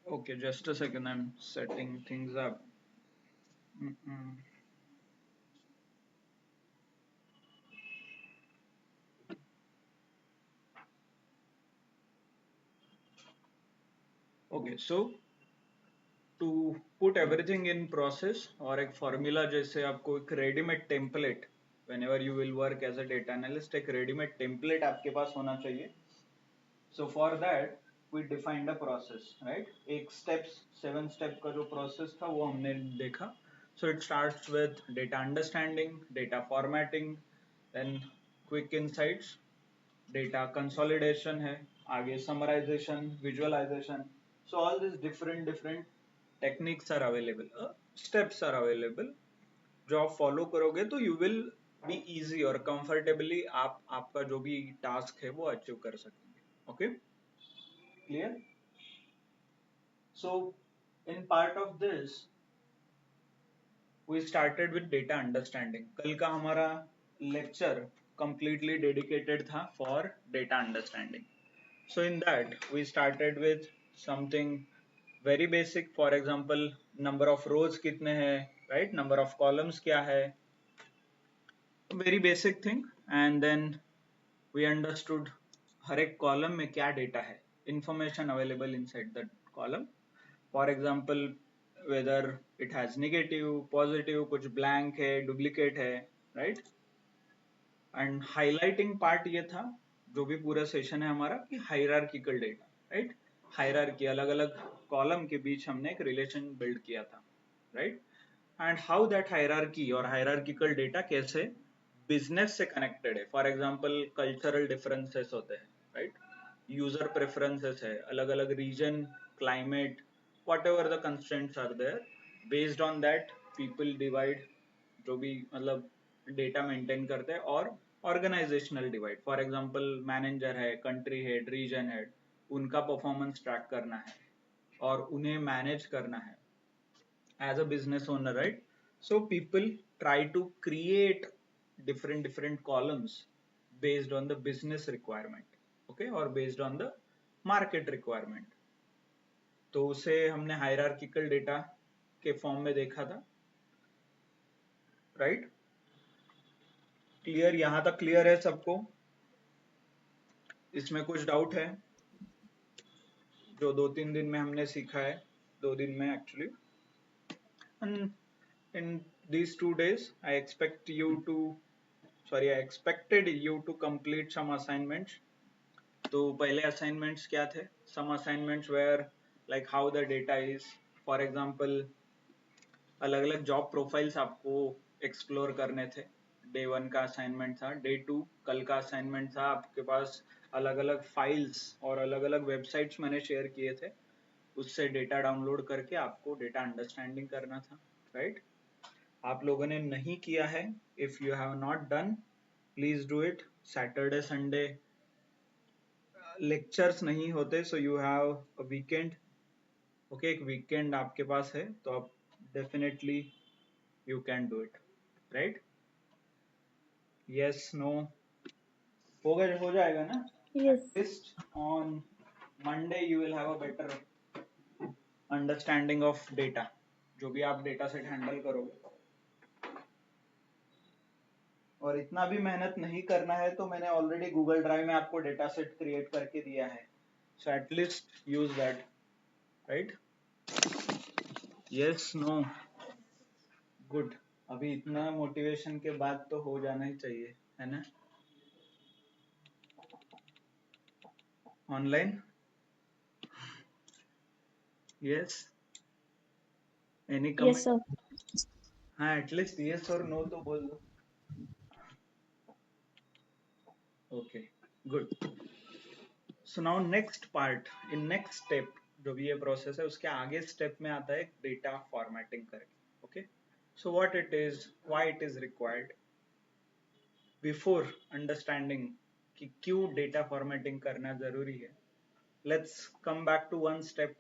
Okay, just a second. I'm setting things up. Mm-mm. Okay, so to put everything in process और एक formula जैसे आपको एक ready-made template whenever you will work as a data analyst एक ready-made template आपके पास होना चाहिए. So for that we defined a process, right? एक steps 7 step का जो process था वो हमने देखा. So it starts with data understanding, data formatting, then quick insights, data consolidation है, आगे summarization, visualization. So all these different techniques are available, steps are available. जो आप follow करोगे तो you will be easy और comfortably आप आपका जो भी task है वो achieve कर सकेंगे. Okay, clear? So in part of this we started with data understanding. कल का हमारा lecture completely dedicated था for data understanding. So in that we started with something very basic. For example, number of rows कितने हैं, right? Number of columns क्या है, very basic thing. And then we understood हर एक column में क्या data है, information available inside that column. For example, whether it has negative, positive, कुछ blank है, duplicate है, right? एंड हाईलाइटिंग पार्ट ये था जो भी पूरा सेशन है हमारा कि हायरार्किकल डेटा, राइट? हायरार्की, अलग अलग कॉलम के बीच हमने एक रिलेशन बिल्ड किया था, right? And how that hierarchy और हायरार्किकल डेटा कैसे बिजनेस से कनेक्टेड है. फॉर एग्जांपल कल्चरल डिफरेंसेस होते हैं, राइट? यूजर प्रेफरेंसेस है, अलग अलग region, climate, whatever the constraints are there, based on that people divide जो भी मतलब डेटा मेंटेन करते हैं. और organizational divide, for example manager है, कंट्री हेड, रीजन हेड, उनका परफॉर्मेंस ट्रैक करना है और उन्हें मैनेज करना है as a business owner, right? So people try to create different columns based on the business requirement, okay, or based on the market requirement. तो उसे हमने हायरार्किकल डेटा के फॉर्म में देखा था, राइट? क्लियर? यहां तक क्लियर है सबको? इसमें कुछ डाउट है जो 2-3 दिन में हमने सीखा है, 2 दिन में actually. And in these 2 days I expected you to complete some assignments. तो पहले assignments क्या थे? Some assignments were like how the data is, for example अलग अलग जॉब प्रोफाइल्स आपको एक्सप्लोर करने थे. डे 1 का असाइनमेंट था. डे 2 कल का असाइनमेंट था. आपके पास अलग अलग फाइल्स और अलग अलग वेबसाइट्स मैंने शेयर किए थे, उससे डेटा डाउनलोड करके आपको डेटा अंडरस्टैंडिंग करना था, राइट? आप लोगों ने नहीं किया है, if you have not done please do it. Saturday Sunday lectures नहीं होते, so you have a weekend. Okay, एक वीकेंड आपके पास है तो आप definitely you can do it, right? Yes, no, हो जाएगा ना? Yes. At least on Monday you will have a better understanding of data, जो भी आप डेटा सेट हैंडल करोगे. और इतना भी मेहनत नहीं करना है तो मैंने ऑलरेडी गूगल ड्राइव में आपको डेटा सेट क्रिएट करके दिया है, so at least use that, right? Yes, no, good. अभी इतना मोटिवेशन के बाद तो हो जाना ही चाहिए, है ना? Online? Yes, any Yes, comment? sir. हाँ, एटलीस्ट यस और नो तो बोल दो. Okay, good. So now next part, in next step, जो भी ये प्रोसेस है उसके आगे स्टेप में आता है डेटा फॉर्मेटिंग करके. Okay, so what it is, why it is required, before understanding कि क्यों डेटा फॉर्मेटिंग करना जरूरी है, let's come back to one step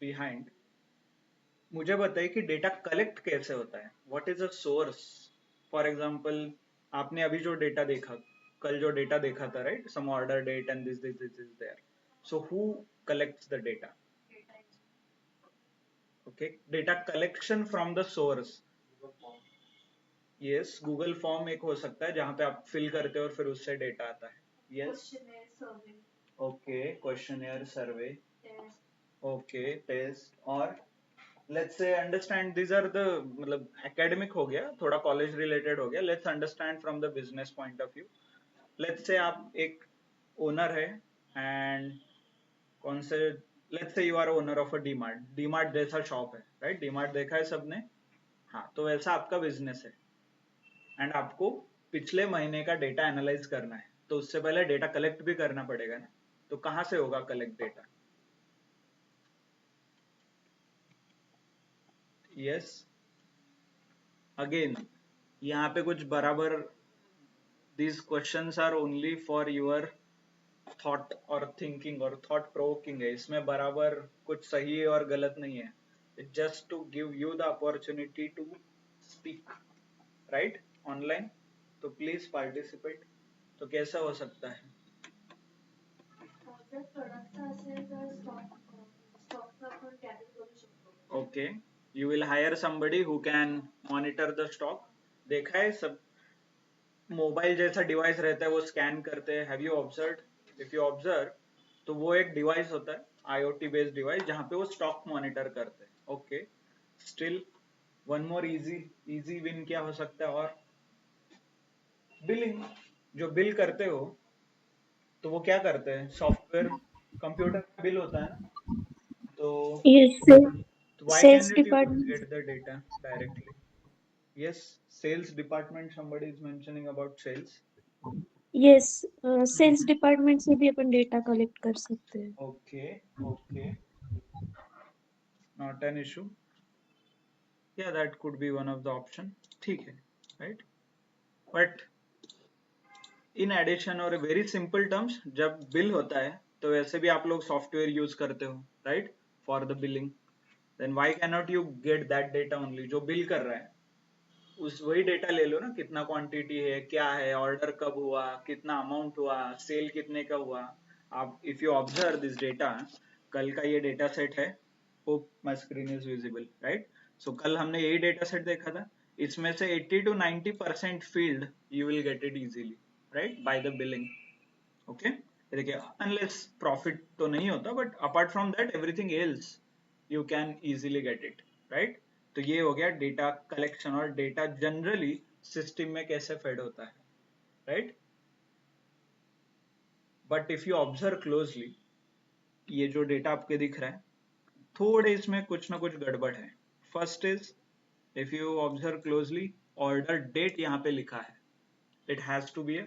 behind. मुझे बताइए कि डेटा कलेक्ट कैसे होता है, what is a source. For example आपने अभी जो डेटा देखा, कल जो डेटा देखा था, right? Some order date and this this this is there. So who collects the data? Okay, data collection from the source. Yes, Google form एक हो सकता है जहां पे आप फिल करते हो और फिर उससे डेटा आता है. Yes. Okay, questionnaire survey. Okay, test. और let's say understand these are the मतलब academic हो गया, थोड़ा college related हो गया. Let's understand from the business point of view. Let's say आप एक owner है and कौन से let's say you are owner of a DMart. DMart जैसा शॉप है, right? DMart देखा है सबने? हाँ, तो वैसा आपका बिजनेस है एंड आपको पिछले महीने का डेटा एनालाइज करना है, तो उससे पहले डेटा कलेक्ट भी करना पड़ेगा ना. तो कहां से होगा कलेक्ट डेटा? यस, अगेन यहाँ पे कुछ बराबर these questions are only for your thought और thinking और thought provoking है, इसमें बराबर कुछ सही है और गलत नहीं है. It's just to give you the opportunity to speak, right? Online, तो प्लीज पार्टिसिपेट. तो कैसा हो सकता है? Okay, you will hire somebody who can monitor the stock. देखा है सब मोबाइल जैसा डिवाइस रहता है वो स्कैन करते हैं. Have you observe? If you observe तो वो एक डिवाइस होता है आईओटी बेस्ड डिवाइस जहां पे वो स्टॉक मॉनिटर करते हैं. Okay, still one more easy easy win क्या हो सकता है? और बिलिंग. जो बिल करते हो तो वो क्या करते हैं? सॉफ्टवेयर कंप्यूटर का बिल होता है ना. तो Yes, why sales cannot you department. get the data directly? Yes, sales department, somebody is mentioning about sales. Yes, sales department से भी अपन डेटा कलेक्ट कर सकते हैं. Okay, okay, not an issue. Yeah, that could be one of the option. ठीक है, right? But in addition और very simple terms, जब bill होता है तो वैसे भी आप लोग सॉफ्टवेयर यूज करते हो, right? For the billing. Then why cannot you get that data only? जो बिल कर रहा है उस वही डेटा ले लो ना, कितना क्वांटिटी है, क्या है, ऑर्डर कब हुआ, कितना अमाउंट हुआ, सेल कितने का हुआ. आप if you observe this data, कल का ये डेटा सेट है. Hope my screen is visible, right? So कल हमने यही डेटा सेट देखा था. इसमें से 80 to 90% field you will get it easily, right, by the billing. Okay, देखिए अनलेस प्रॉफिट तो नहीं होता, but apart from that everything else you can easily get it, right? तो ये हो गया डेटा कलेक्शन. और डेटा जनरली सिस्टम में कैसे फेड होता है, right? But if you observe closely, ये जो डेटा आपके दिख रहा है थोड़े इसमें कुछ ना कुछ गड़बड़ है. First is, if you observe closely, order date यहाँ पे लिखा है. It has to be a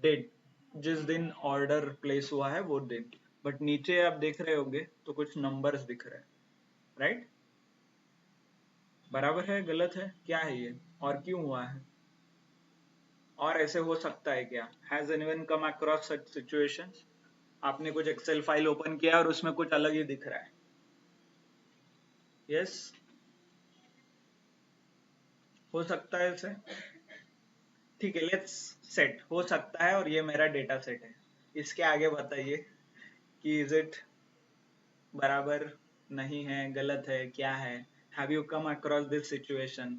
date, जिस दिन ऑर्डर प्लेस हुआ है वो दिन. बट नीचे आप देख रहे होंगे तो कुछ नंबर्स दिख रहे हैं, राइट? बराबर है, गलत है, क्या है ये, और क्यों हुआ है? और ऐसे हो सकता है क्या? Has anyone come across such situations? आपने कुछ एक्सेल फाइल ओपन किया और उसमें कुछ अलग ही दिख रहा है. यस, हो सकता है ऐसे. ठीक है, लेट्स सेट हो सकता है और ये मेरा डेटा सेट है. इसके आगे बताइए कि इज इट बराबर, नहीं है, गलत है, क्या है? Have you come across this situation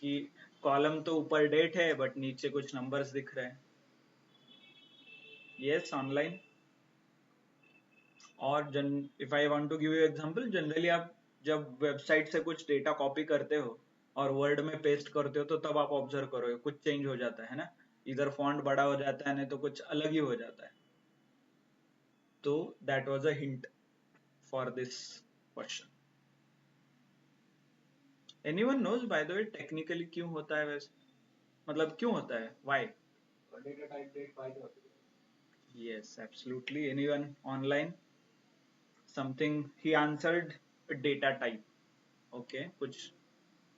कि कॉलम तो ऊपर डेट है बट नीचे कुछ नंबर्स दिख रहे हैं? Yes, online. और if I want to give you example, generally आप जब वेबसाइट से कुछ डेटा कॉपी करते हो और वर्ड में पेस्ट करते हो तो तब आप ऑब्जर्व करोगे कुछ चेंज हो जाता है ना. इधर फॉन्ट बड़ा हो जाता है, नहीं तो कुछ अलग ही हो जाता है. तो that was a hint for this question. Anyone knows by the way technically क्यों होता है वैसे? मतलब क्यों होता है, why? Yes, absolutely. Anyone online? Something he answered data type. Okay, कुछ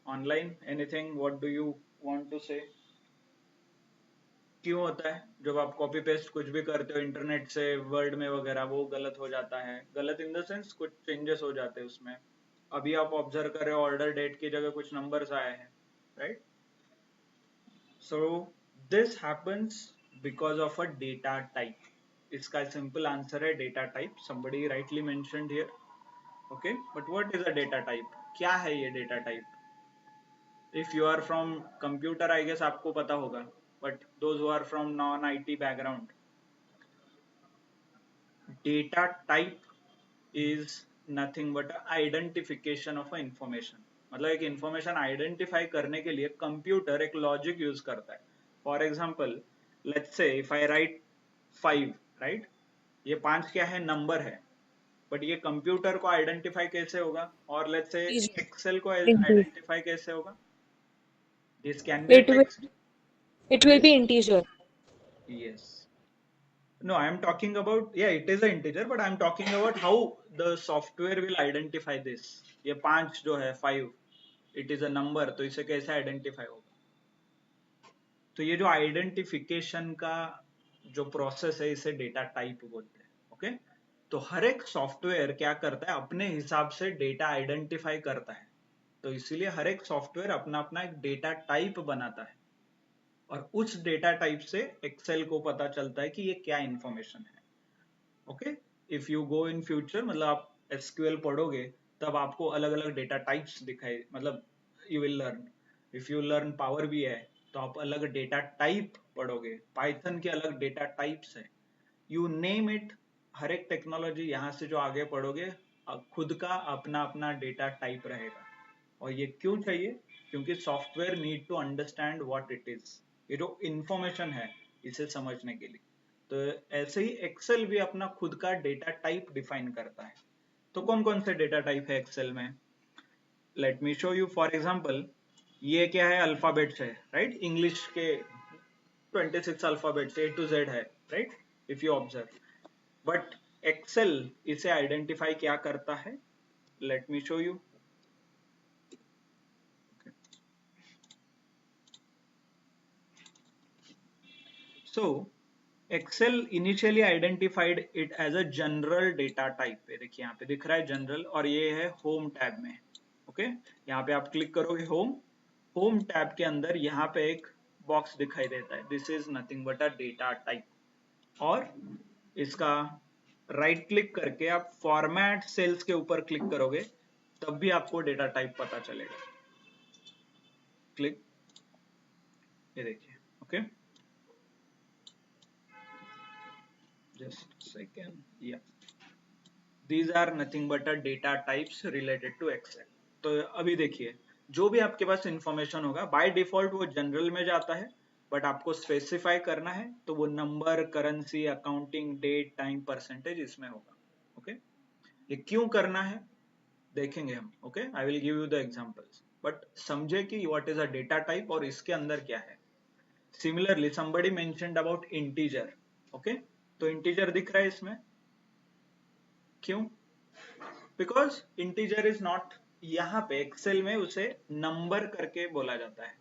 online, anything, what do you want to say? क्यों होता है जब आप कॉपी पेस्ट कुछ भी करते हो इंटरनेट से वर्ड में वगैरह, वो गलत हो जाता है? गलत इन द सेंस कुछ चेंजेस हो जाते हैं उसमें. अभी आप ऑब्जर्व कर रहे हो ऑर्डर डेट की जगह कुछ नंबर्स आए हैं, right? So this happens because of a data type. इसका सिंपल आंसर है data type. somebody rightly mentioned here. okay, but what is a data type? क्या है ये data type? if you are from computer I guess आपको पता होगा, but those who are from non IT background, data type is nothing but identification of information. मतलब एक information identify करने के लिए कंप्यूटर एक लॉजिक यूज करता है. For example, let's say if I right 5, right, ये 5 क्या है? नंबर है. बट ये कंप्यूटर को आइडेंटिफाई कैसे होगा? और लेट्स से Integer. एक्सेल को Integer. आइडेंटिफाई कैसे होगा? This can be a It will text. it will this, be integer. yes. No, I am talking about, yeah, it is an integer, but I am talking about how the software will identify this. ये 5 जो है 5, it is a number, तो इसे कैसे identify होगा? तो ये जो आइडेंटिफिकेशन का जो प्रोसेस है इसे डेटा टाइप बोलते हैं. ओके, तो हर एक सॉफ्टवेयर क्या करता है? अपने हिसाब से डेटा आइडेंटिफाई करता है. तो इसीलिए हर एक सॉफ्टवेयर अपना अपना एक डेटा टाइप बनाता है, और उस डेटा टाइप से एक्सेल को पता चलता है कि ये क्या इंफॉर्मेशन है. Okay, if you go in future, मतलब आप एसक्यूएल पढ़ोगे तब आपको अलग अलग डेटा टाइप्स दिखाई, मतलब you will learn. If you learn Power B है तो आप अलग डेटा टाइप पढ़ोगे. पाइथन के अलग डेटा टाइप्स है. यू नेम इट, हर एक टेक्नोलॉजी यहाँ से जो आगे पढ़ोगे खुद का अपना अपना डेटा टाइप रहेगा. और ये क्यों चाहिए? क्योंकि software need to understand what it is. ये जो इंफॉर्मेशन है इसे समझने के लिए. तो ऐसे ही एक्सेल भी अपना खुद का डेटा टाइप डिफाइन करता है. तो कौन कौन से डेटा टाइप है एक्सेल में? Let me show you. For example, ये क्या है? अल्फाबेट्स है, राइट? इंग्लिश के 26 अल्फाबेट्स ए टू जेड है, right? If you observe. But Excel इसे आइडेंटिफाई क्या करता है? Let me show you. So Excel initially identified it as a general data type. देखिए यहाँ पे दिख रहा है जनरल, और ये है होम टैब में. ओके, यहाँ पे आप क्लिक करोगे होम. होम टैब के अंदर यहाँ पे एक बॉक्स दिखाई देता है. This is nothing but a data type. और इसका राइट क्लिक करके आप फॉर्मेट सेल्स के ऊपर क्लिक करोगे तब भी आपको डेटा टाइप पता चलेगा. क्लिक, ये देखिए. Okay, just a second. Yeah, these are nothing but a data types related to Excel. तो अभी देखिए, जो भी आपके पास इंफॉर्मेशन होगा बाय डिफॉल्ट वो जनरल में जाता है, बट आपको स्पेसिफाई करना है तो वो number, currency, accounting, date, time, percentage इसमें होगा. ओके, ये क्यों करना है देखेंगे हम. Okay, I will give you the examples, but समझे कि what is a data type और इसके अंदर क्या है. Similarly somebody mentioned about integer. Okay, तो इंटीजर दिख रहा है इसमें. क्यों? बिकॉज इंटीजर इज नॉट, यहाँ पे एक्सेल में उसे नंबर करके बोला जाता है,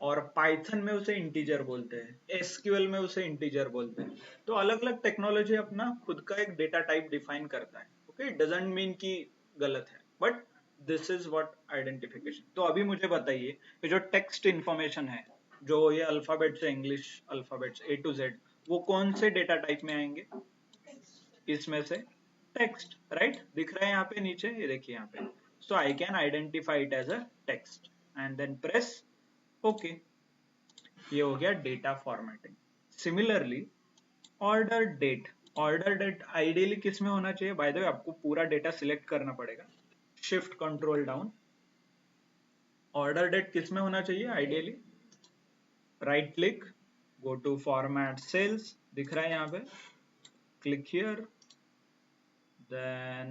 और पाइथन में उसे इंटीजर बोलते हैं, एसक्यूएल में उसे इंटीजर बोलते हैं. तो अलग अलग टेक्नोलॉजी अपना खुद का एक डेटा टाइप डिफाइन करता है. ओके, इट डजंट मीन कि गलत है, but this is what identification. तो अभी मुझे बताइए कि जो टेक्स्ट इंफॉर्मेशन है, जो ये अल्फाबेट्स है, English alphabets A to Z, वो कौन से डेटा टाइप में आएंगे? इसमें से टेक्स्ट, राइट? दिख रहा है यहाँ पे नीचे, ये देखिए यहाँ पे. So I can identify it as a text and then press okay. ये हो गया data formatting. Similarly order date. Order date ideally किस में होना चाहिए? बाय द वे आपको पूरा डेटा सिलेक्ट करना पड़ेगा. Shift control down. Order date किस में होना चाहिए ideally? Right click, go to format cells, दिख रहा है यहाँ पे, click here, then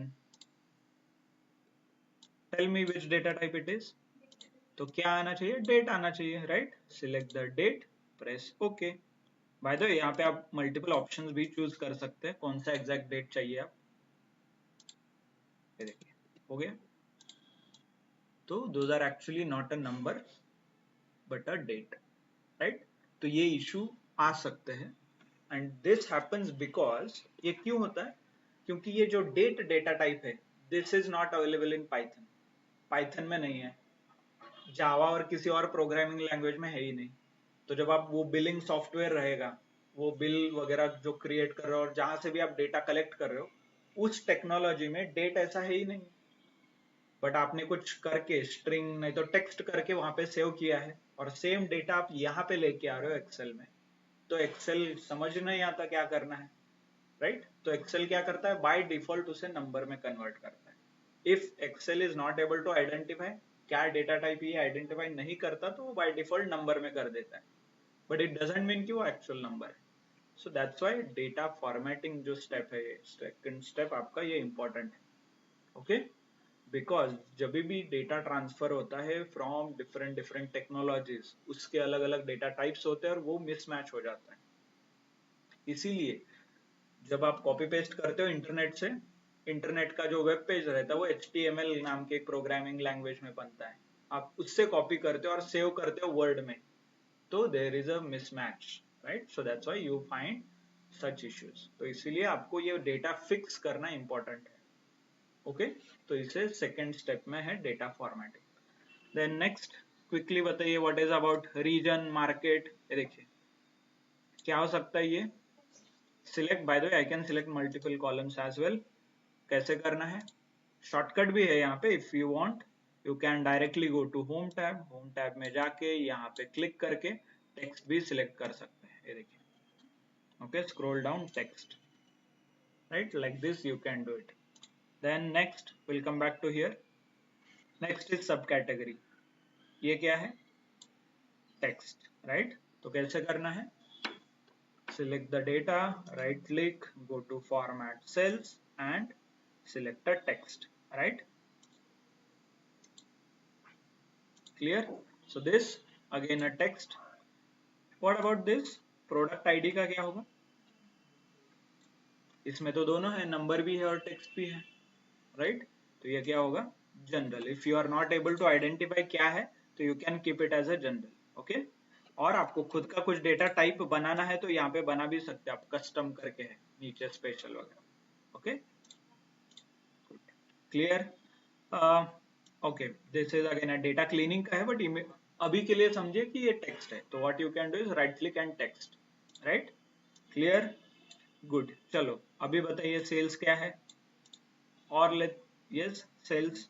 tell me which data type it is. तो क्या आना चाहिए? डेट आना चाहिए, right? Select the date, press okay. By the way यहाँ पे आप मल्टीपल ऑप्शंस भी चूज कर सकते हैं, कौन सा एग्जैक्ट डेट चाहिए आप. ये देखिए, हो गया. तो those are actually not a number but a date, right? तो ये इशू आ सकते हैं, एंड दिस हैपेंस बिकॉज, ये क्यों होता है? क्योंकि ये जो डेट डेटा टाइप है, this is not available in Python. Python में नहीं है, जावा और किसी और प्रोग्रामिंग लैंग्वेज में है ही नहीं. तो जब आप वो बिलिंग सॉफ्टवेयर रहेगा वो बिल वगैरह जो क्रिएट कर रहे हो और जहां से भी आप डेटा कलेक्ट कर रहे हो, उस टेक्नोलॉजी में डेट ऐसा है ही नहीं, बट आपने कुछ करके स्ट्रिंग नहीं तो टेक्स्ट करके वहां पे सेव किया है, और सेम डेटा आप यहाँ पे लेके आ रहे हो एक्सेल में, तो एक्सेल समझ नहीं आता क्या करना है, राइट? तो एक्सेल क्या करता है, बाय डिफॉल्ट उसे नंबर में कन्वर्ट करता है। If Excel is not able to identify क्या डेटा टाइप ये आइडेंटिफाई नहीं करता, तो वो बाय डिफॉल्ट नंबर में कर देता है, बट इट डजंट मीन कि वो एक्चुअल नंबर है। सो दैट्स व्हाई डेटा फॉर्मेटिंग जो स्टेप है, सेकंड स्टेप आपका, ये इंपॉर्टेंट है, ओके? बिकॉज जब भी डेटा ट्रांसफर होता है फ्रॉम डिफरेंट डिफरेंट टेक्नोलॉजीज, उसके अलग अलग डेटा टाइप्स होते हैं और वो मिसमैच हो जाता है। इसीलिए जब आप कॉपी पेस्ट करते हो इंटरनेट से, इंटरनेट का जो वेब पेज रहता है वो HTML नाम के एक प्रोग्रामिंग लैंग्वेज में बनता है, आप उससे कॉपी करते हो और सेव करते हो वर्ड में, तो there is a mismatch, right? So that's why you find such issues. तो इसीलिए आपको ये डेटा फिक्स करना इंपॉर्टेंट है, ओके? तो इसे सेकेंड स्टेप में है data formatting. Then next quickly बताइए, what is about region market? ये देखिए क्या हो सकता है, ये select, by the way I can select multiple columns as well. कैसे करना है, शॉर्टकट भी है यहाँ पे, if you want you can directly go to home tab, home tab में जाके यहाँ पे क्लिक करके टेक्स्ट भी सिलेक्ट कर सकते हैं, ये देखिए, okay? Scroll down text, right? Like this you can do it. Then next will come back to here, next is sub category, ये क्या है, टेक्स्ट, राइट? तो कैसे करना है, select the data, right click, go to format cells and select a text, right? Clear? So this again a text. What about this product id का क्या होगा, इसमें तो दोनों है, नंबर भी है और टेक्स्ट भी है, राइट? तो ये क्या होगा, general. If you are not able to identify क्या है, तो you can keep it as a general, okay? और आपको खुद का कुछ डेटा टाइप बनाना है तो यहाँ पे बना भी सकते हैं आप, कस्टम करके है नीचे स्पेशल वगैरह, okay? Clear? Okay, this is again a data cleaning का है, बट अभी के लिए समझिए कि ये टेक्स्ट है, तो what you can do is right click and text, right? Clear? Good. चलो अभी बताइए सेल्स क्या है, और लेट, यस सेल्स,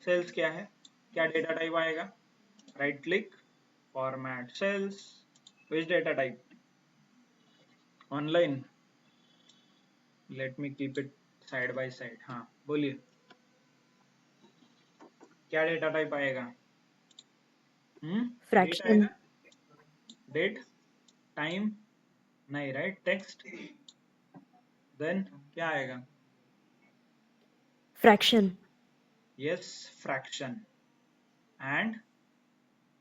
सेल्स क्या है, क्या डेटा टाइप आएगा, right click, format cells, which data type, online, let me keep it side by side, हाँ बोलिए, क्या डेटा टाइप आएगा, डेट फ्रैक्शन, आएगा, डेट, टाइम नहीं, राइट? टेक्स्ट, देन क्या आएगा, फ्रैक्शन, यस फ्रैक्शन, एंड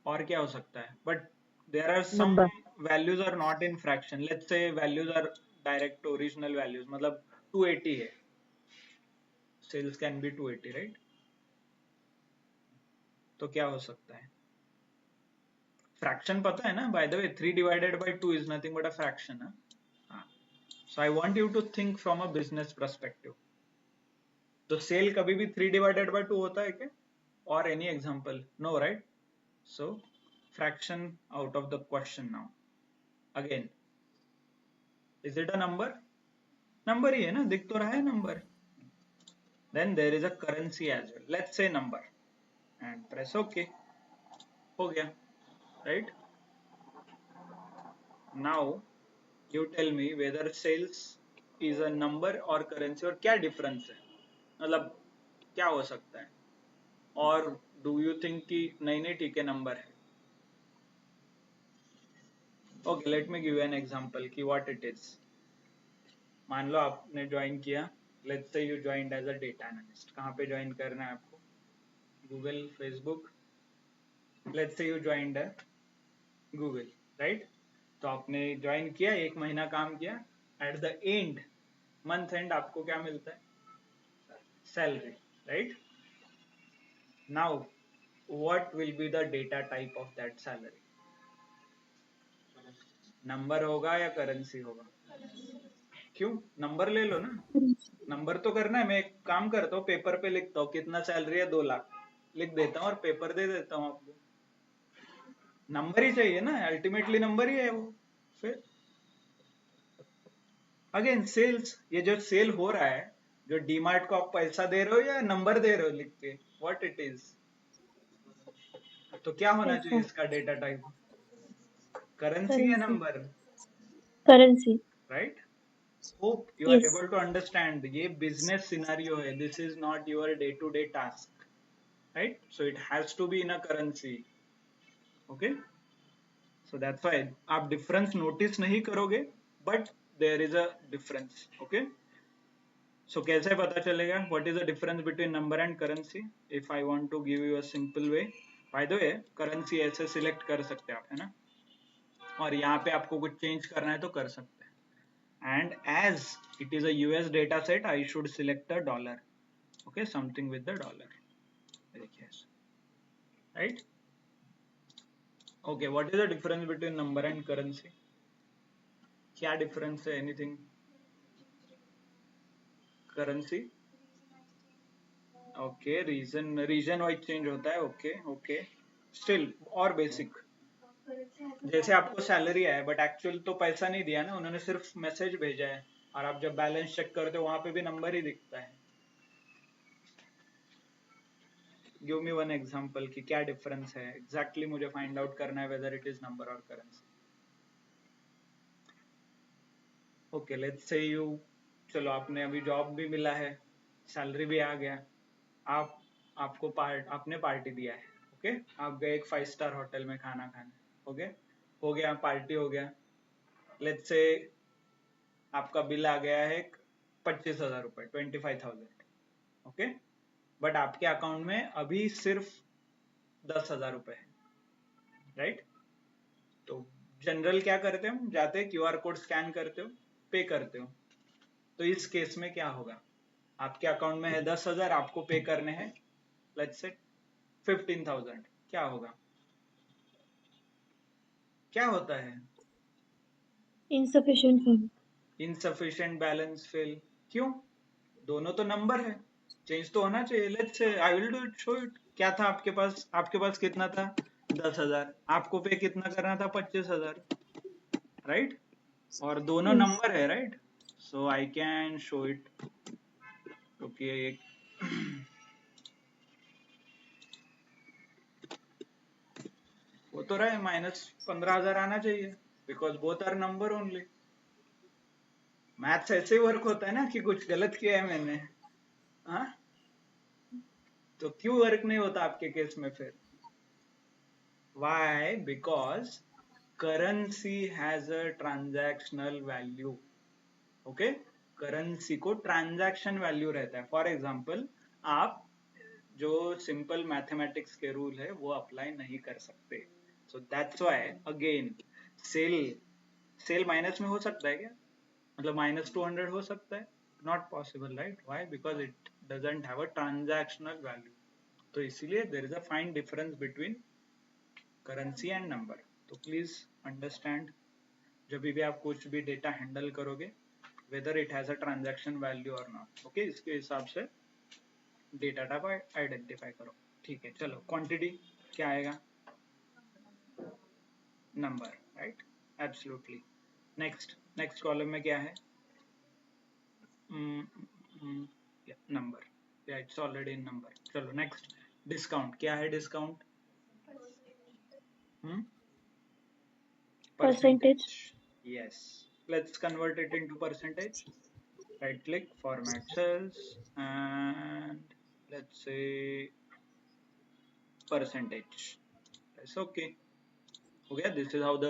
और क्या हो सकता है, but there are some number, values are not in fraction, let's say values are direct original values, मतलब 280 है, सेल्स कैन बी 280, राइट? तो क्या हो सकता है, फ्रैक्शन पता है ना, by the way 3 divided by 2 is nothing but a fraction, हाँ? So I want you to think from a business perspective, तो सेल कभी भी 3 डिवाइडेड बाय 2 होता है क्या, और any example, no, right? So fraction out of the question now. Again, is it a number? Number ही है ना, दिख तो रहा है number. Then there is a currency as well. Let's say number and press OK. हो गया, right? Now you tell me whether sales is a number or currency, और क्या difference है, मतलब क्या हो सकता है, और do you think कि नहीं नहीं ठीक है number है? Okay, let me give you an example कि what it is. मान लो आपने ज्वाइन किया, let's say you joined as a data analyst, कहाँ पे ज्वाइन करना है आपको, Google, Facebook, let's say you joined है गूगल, राइट? तो आपने ज्वाइन किया, 1 महीना काम किया, at the end, month end आपको क्या मिलता है, salary, right? Now what will be the data type of that salary, number होगा या करेंसी होगा? क्यों, नंबर ले लो ना, नंबर तो करना है, मैं एक काम करता हूँ, पेपर पे लिखता हूँ कितना सैलरी है, 2 लाख लिख देता हूँ और पेपर दे देता हूँ आपको, नंबर ही चाहिए ना, अल्टीमेटली नंबर ही है वो, फिर अगेन सेल्स, ये जो सेल हो रहा है, जो डीमार्ट को आप पैसा दे रहे हो या नंबर दे रहे हो लिख के, व्हाट इट इज, तो क्या होना चाहिए पैसा, इसका डेटा टाइप, करेंसी या currency, number, currency. Right? Hope you are yes, able to understand, ये बिजनेस सिनारियो है, this is not your day to day task, right? So it has to be in a currency, okay? So that's why आप difference notice नहीं करोगे, but there is a difference, okay? So कैसे पता चलेगा what is the difference between number and currency? If I want to give you a simple way, by the way currency ऐसे select कर सकते हैं आप, है ना, और यहाँ पे आपको कुछ चेंज करना है तो कर सकते हैं, and as it is a US data set I should select a dollar, okay, something with the dollar, देखिए, right? Okay, what is the difference between number and currency? क्या डिफरेंस है, anything? Currency, okay, region wise change होता है, okay okay, still और basic, जैसे आपको salary आया but actual तो पैसा नहीं दिया ना, उन्होंने सिर्फ मैसेज भेजा है, और आप जब बैलेंस चेक करते हो वहां पे भी नंबर ही दिखता है। गिव मी वन एग्जांपल कि क्या डिफरेंस है एग्जैक्टली, मुझे फाइंड आउट करना है वेदर इट इज नंबर और currency. Okay, let's say you, चलो आपने अभी जॉब भी मिला है, सैलरी भी आ गया, आप आपने पार्टी दिया है, ओके, आप गए एक 5 स्टार होटल में खाना खाने, ओके, हो गया, पार्टी हो गया, लेट्स से आपका बिल आ गया है 25,000 रुपए, 25,000, ओके, बट आपके अकाउंट में अभी सिर्फ 10,000 रुपए है, राइट? तो जनरल क्या करते हो, जाते क्यूआर कोड स्कैन करते हो, पे करते हो, तो इस केस में क्या होगा, आपके अकाउंट में है 10,000, आपको पे करने हैं लेट्स से 15,000, क्या होगा, क्या होता है? insufficient fund. Insufficient balance fill, क्यों? दोनों तो नंबर है, चेंज तो होना चाहिए, let's say I will do it, show it, क्या था आपके पास कितना था, 10,000, आपको पे कितना करना था, 25,000, राइट? और दोनों Yes, नंबर है, right? So I can show it, क्योंकि एक वो तो रहा है, -15,000 आना चाहिए, because both are number only. Maths ऐसे ही वर्क होता है ना कि कुछ गलत किया है मैंने, हाँ? तो क्यों वर्क नहीं होता आपके केस में फिर? Why? Because currency has a transactional value. Okay, currency को ट्रांजैक्शन वैल्यू रहता है, फॉर एग्जाम्पल आप जो सिंपल मैथमेटिक्स के रूल है वो अप्लाई नहीं कर सकते, so that's why again cell, cell minus में हो सकता है क्या, मतलब -200 हो सकता है, not possible, right? Why? Because it doesn't have a transactional value, तो इसीलिए there is a fine difference between currency and number. तो प्लीज अंडरस्टैंड, जब भी आप कुछ भी डेटा हैंडल करोगे, whether it has a transaction value or not, okay, इसके हिसाब से डेटा टाइप आइडेंटिफाई करो, ठीक है? चलो, क्वांटिटी क्या आएगा, number, right? Absolutely. Next, next column में क्या है, नंबर, या इट्स ऑलरेडी इन नंबर। चलो नेक्स्ट, डिस्काउंट क्या है, discount percentage. Percentage, yes, let's convert it into percentage, right click, format cells, and let's say percentage, yes, okay, हो गया, this is how the,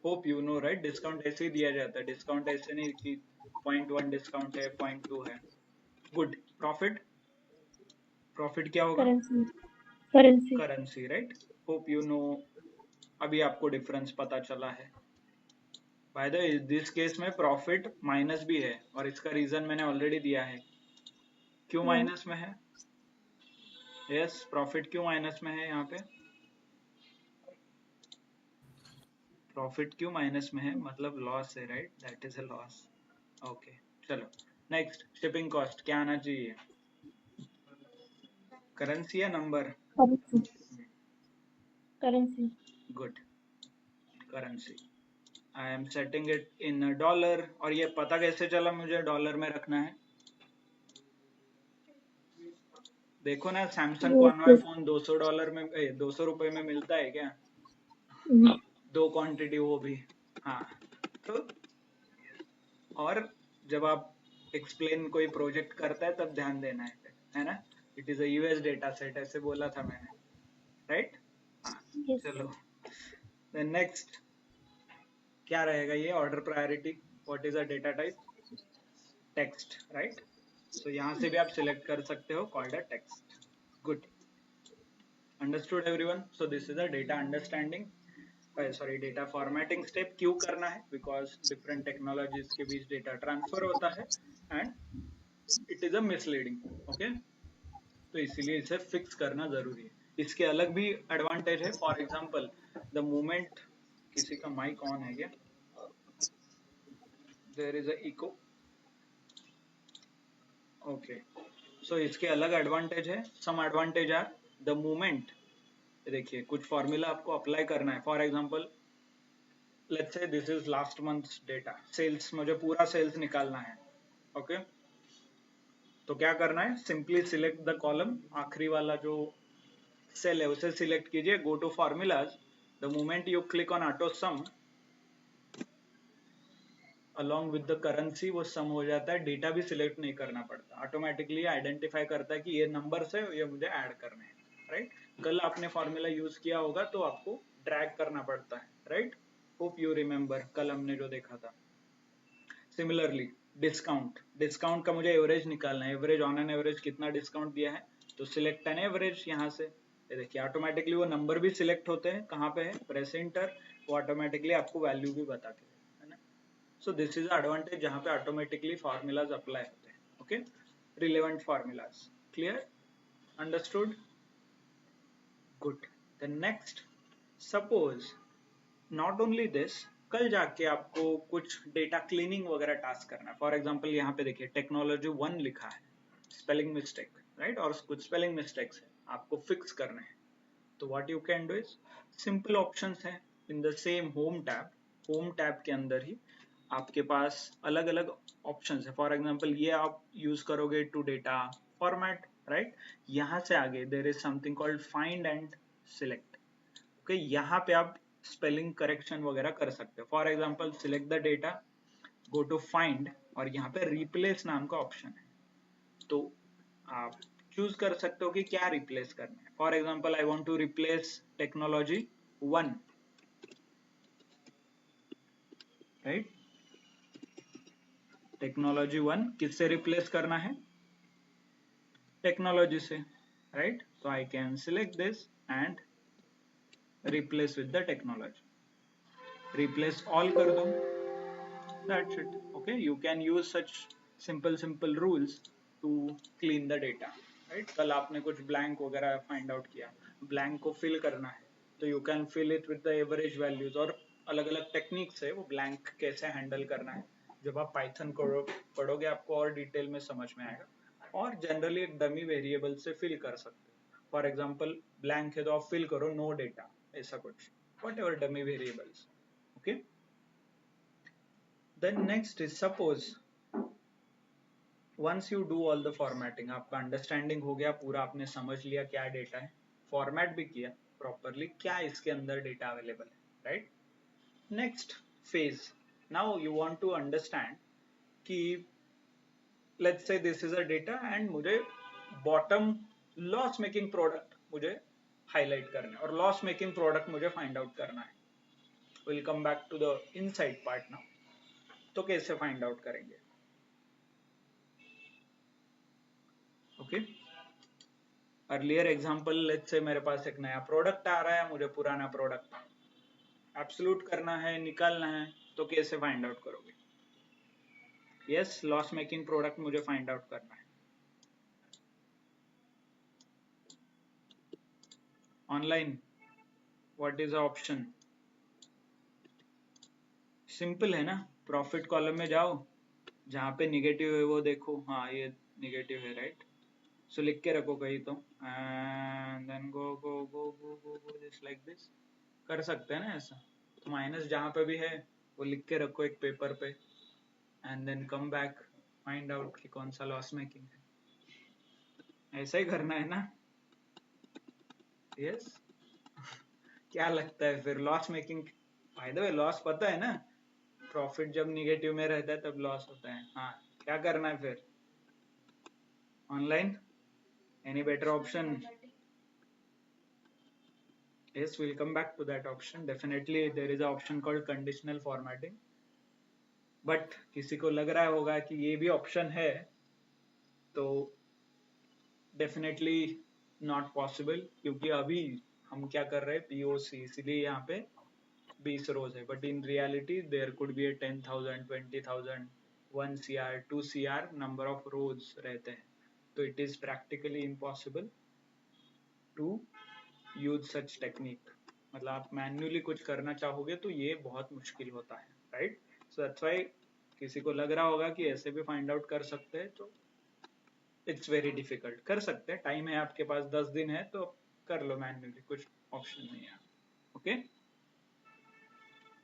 hope you know, right? Discount ऐसे ही दिया जाता है, discount ऐसे नहीं कि 0.1 डिस्काउंट है, 0.2 है। गुड, प्रॉफिट, प्रॉफिट क्या होगा, Currency, currency. Currency, right? Hope you know, अभी आपको डिफरेंस पता चला है। बाय द दिस केस में प्रॉफिट माइनस भी है, और इसका रीजन मैंने ऑलरेडी दिया है, क्यों Yeah, माइनस में है, यस, प्रॉफिट क्यों माइनस में है यहाँ पे, प्रॉफिट क्यों माइनस में है, मतलब लॉस है, right? That is a loss, okay. चलो नेक्स्ट, शिपिंग कॉस्ट क्या आना चाहिए, करेंसी या number, currency, currency. Good, currency, I am setting it in dollar. और ये पता कैसे चला मुझे डॉलर में रखना है? देखो ना, Samsung Yes, convoy yes. Phone $200 में, $200 में मिलता है क्या? Mm. 2 क्वांटिटी वो भी। हाँ, तो और जब आप एक्सप्लेन कोई प्रोजेक्ट करता है तब ध्यान देना है ना? It is a US data set, ऐसे बोला था मैंने, राइट? हाँ, Yes. चलो देन नेक्स्ट क्या रहेगा? ये order priority. What is a data type? Text, right? So यहाँ से भी आप सिलेक्ट कर सकते हो called a text. Good, understood everyone? So this is a data understanding, sorry data formatting step. क्यों करना है? बिकॉज डिफरेंट टेक्नोलॉजीज के बीच डेटा ट्रांसफर होता है and it is a misleading, okay? तो इसीलिए इसे फिक्स करना जरूरी है। इसके अलग भी एडवांटेज है। फॉर एग्जांपल द मोमेंट, किसी का माइक ऑन है क्या? There is a echo, okay. So इसके अलग एडवांटेज है। Some advantage are the moment, देखिए कुछ फॉर्मूला आपको अप्लाई करना है। For example let's say this is last month's data, sales, मुझे पूरा सेल्स निकालना है, ओके? तो क्या करना है? सिंपली सिलेक्ट द कॉलम, आखिरी वाला जो सेल है उसे सिलेक्ट कीजिए, go to formulas. The moment you click on auto sum along with the currency, वो सम हो जाता है। डेटा भी सिलेक्ट नहीं करना पड़ता, ऑटोमेटिकली आइडेंटिफाई करता है कि ये नंबर्स है, ये मुझे ऐड करने हैं, राइट? कल आपने फॉर्मूला यूज किया होगा तो आपको ड्रैग करना पड़ता है, राइट? होप यू रिमेम्बर, कल हमने जो देखा था। सिमिलरली डिस्काउंट, डिस्काउंट का मुझे एवरेज निकालना है, एवरेज ऑन एन एवरेज कितना डिस्काउंट दिया है, तो सिलेक्ट एन एवरेज। यहाँ से ये देखिए ऑटोमेटिकली वो नंबर भी सिलेक्ट होते हैं। कहाँ पे है? प्रेस एंटर, वो ऑटोमेटिकली आपको वैल्यू भी बताते हैं, है ना? सो दिस इज एडवांटेज जहाँ पे ऑटोमेटिकली फॉर्मूलाज अप्लाई होते हैं, okay? Relevant formulas, clear? Understood? Good. Then next, suppose not only this, कल जाके आपको कुछ डेटा क्लीनिंग वगैरह टास्क करना है। फॉर एग्जांपल यहाँ पे देखिए टेक्नोलॉजी 1 लिखा है, स्पेलिंग मिस्टेक, राइट? और कुछ स्पेलिंग मिस्टेक्स है, आपको फिक्स करने हैं। तो what you can do is, simple options है in the same home tab. Home tab के अंदर ही आपके पास अलग अलग ऑप्शंस है। फॉर एग्जांपल ये आप यूज करोगे टू डेटा फॉर्मेट, राइट? यहाँ से आगे there is something called find and select, okay? यहाँ पे आप स्पेलिंग करेक्शन वगैरह कर सकते हो। For example select the data, go to find, और यहाँ पे रिप्लेस नाम का ऑप्शन है, तो आप चूज कर सकते हो कि क्या रिप्लेस करना है। For example I want to replace technology 1, right? Technology 1 किससे रिप्लेस करना है? टेक्नोलॉजी से, राइट? तो I can select this and replace with the technology, replace all कर दो, that's it, okay? You can use such simple rules to clean the data, right? कल आपने कुछ blank वगैरह find out किया, blank को fill करना है, तो you can fill it with the average values, और अलग अलग टेक्निक्स है वो blank कैसे हैंडल करना है। जब आप पाइथन पढ़ोगे आपको और डिटेल में समझ में आएगा। और जनरली एक डमी वेरिएबल से फिल कर सकते हो। फॉर एग्जांपल ब्लैंक है तो आप फिल करो नो डेटा, ऐसा कुछ, what ever dummy variables, okay? Then next is suppose once you do all the formatting, आपका अंडरस्टैंडिंग हो गया पूरा, आपने समझ लिया क्या डेटा है, फॉर्मेट भी किया प्रॉपरली, क्या इसके अंदर डेटा अवेलेबल है, right? Next phase, now you want to understand कि let's say this is a data and मुझे बॉटम लॉस मेकिंग प्रोडक्ट मुझे हाईलाइट करना है और लॉस मेकिंग प्रोडक्ट मुझे फाइंड आउट करना है। Will come back to the inside part now. तो कैसे फाइंड आउट करेंगे, okay? Earlier example, let's say मेरे पास एक नया प्रोडक्ट आ रहा है, मुझे पुराना प्रोडक्ट एब्सोल्यूट करना है, निकालना है, तो कैसे फाइंड आउट करोगे? यस, लॉस मेकिंग प्रोडक्ट मुझे फाइंड आउट करना है। Online what is the option? Simple है ना, प्रॉफिट कॉलम में जाओ, जहां पे निगेटिव है वो देखो, हाँ ये निगेटिव है, राइट? सो लिख के रखो कहीं तो, and then go go go go go go just like this, कर सकते हैं ना ऐसा? तो माइनस जहां पे भी है वो लिख के रखो एक पेपर पे and then come back find out कि कौन सा लॉस मेकिंग है। ऐसा ही करना है ना? यस क्या लगता है फिर loss making? Bye the way loss पता है ना, प्रॉफिट जब निगेटिव में रहता है तब लॉस होता है। हाँ, क्या करना है फिर? Online any better option? Yes, we'll come back to that option. Definitely there is an option called conditional formatting. But किसी को लग रहा होगा कि ये भी ऑप्शन है, तो डेफिनेटली नॉट पॉसिबल, क्योंकि अभी हम क्या कर रहे हैं POC, इसलिए यहाँ पे 20 रोज है, but in reality there could be 10,000 20,000 1 CR 2 CR number of rows रहते हैं, तो it is practically impossible to use such technique. मतलब आप मैन्युअली कुछ करना चाहोगे तो ये बहुत मुश्किल होता है, राइट? सो दैट्स व्हाई किसी को लग रहा होगा कि ऐसे भी फाइंड आउट कर सकते हैं, तो इट्स वेरी डिफिकल्ट। कर सकते हैं, टाइम है आपके पास, 10 दिन है तो कर लो मैन्युअली, कुछ ऑप्शन नहीं है। Okay,